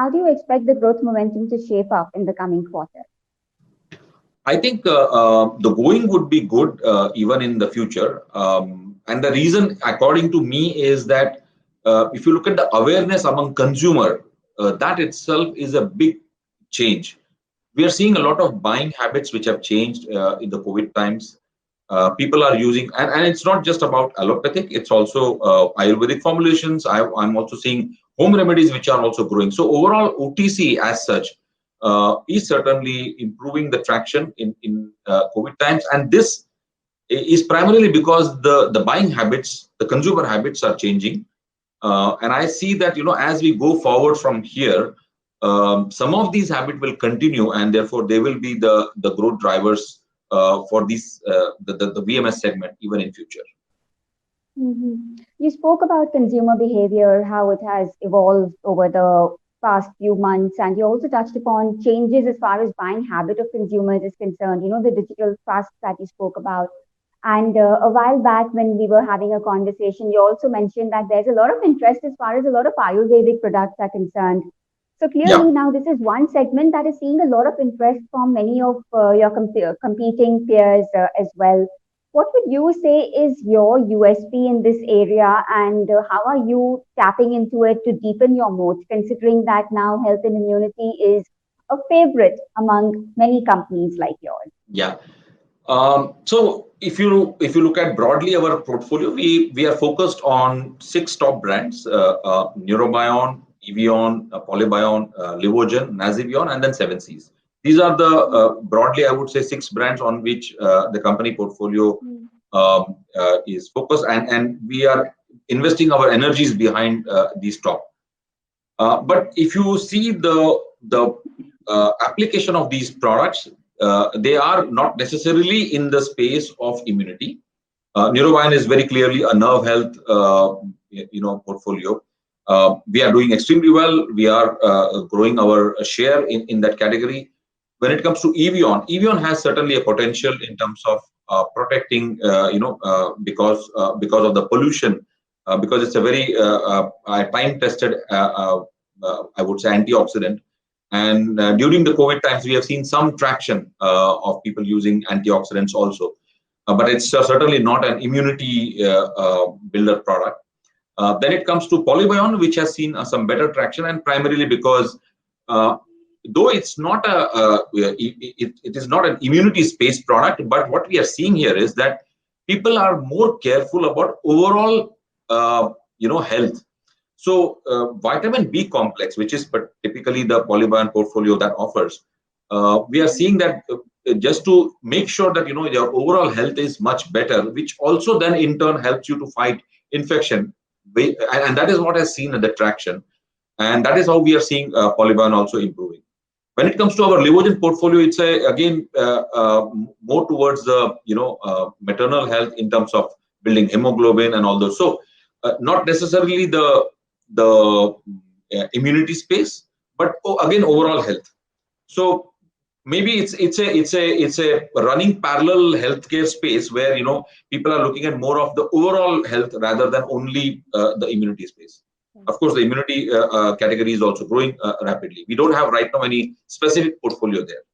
how do you expect the growth momentum to shape up in the coming quarter? I think the going would be good even in the future. And the reason, according to me, is that if you look at the awareness among consumer, that itself is a big change. We are seeing a lot of buying habits which have changed in the COVID times. People are using, and it's not just about allopathic, it's also Ayurvedic formulations. I'm also seeing home remedies which are also growing. So overall, OTC as such is certainly improving the traction in COVID times. And this is primarily because the buying habits, the consumer habits are changing. And I see that, as we go forward from here, some of these habits will continue, and therefore they will be the growth drivers for these the VMS segment even in future. You spoke about consumer behavior, how it has evolved over the past few months, and you also touched upon changes as far as buying habit of consumers is concerned. The digital trust that you spoke about. And a while back, when we were having a conversation, you also mentioned that there's a lot of interest as far as a lot of Ayurvedic products are concerned. So clearly, now this is one segment that is seeing a lot of interest from many of your competing peers as well. What would you say is your USP in this area, and how are you tapping into it to deepen your moat, considering that now health and immunity is a favorite among many companies like yours? Yeah. So if you look at broadly our portfolio, we are focused on 6 top brands: Neurobion, Evion, Polybion, Livogen, Nazivion, and then 7Cs. These are the broadly, I would say, 6 brands on which the company portfolio is focused, and we are investing our energies behind these top. But if you see the application of these products, they are not necessarily in the space of immunity. Neurobion is very clearly a nerve health, portfolio. We are doing extremely well. We are growing our share in that category. When it comes to Evion has certainly a potential in terms of protecting, because of the pollution, because it's a very time-tested, I would say, antioxidant. And during the COVID times, we have seen some traction of people using antioxidants also. But it's certainly not an immunity builder product. Then it comes to Polybion, which has seen some better traction, and primarily because though it's not it is not an immunity space product, but what we are seeing here is that people are more careful about overall health. So vitamin B complex, which is typically the Polybion portfolio that offers, we are seeing that just to make sure that your overall health is much better, which also then in turn helps you to fight infection, and that is what has seen the traction, and that is how we are seeing Polybion also improving. When it comes to our Livogen portfolio, it's again more towards the maternal health in terms of building hemoglobin and all those. So not necessarily the immunity space, but again overall health. So maybe it's a running parallel healthcare space where people are looking at more of the overall health rather than only the immunity space. Of course, the immunity category is also growing rapidly. We don't have right now any specific portfolio there.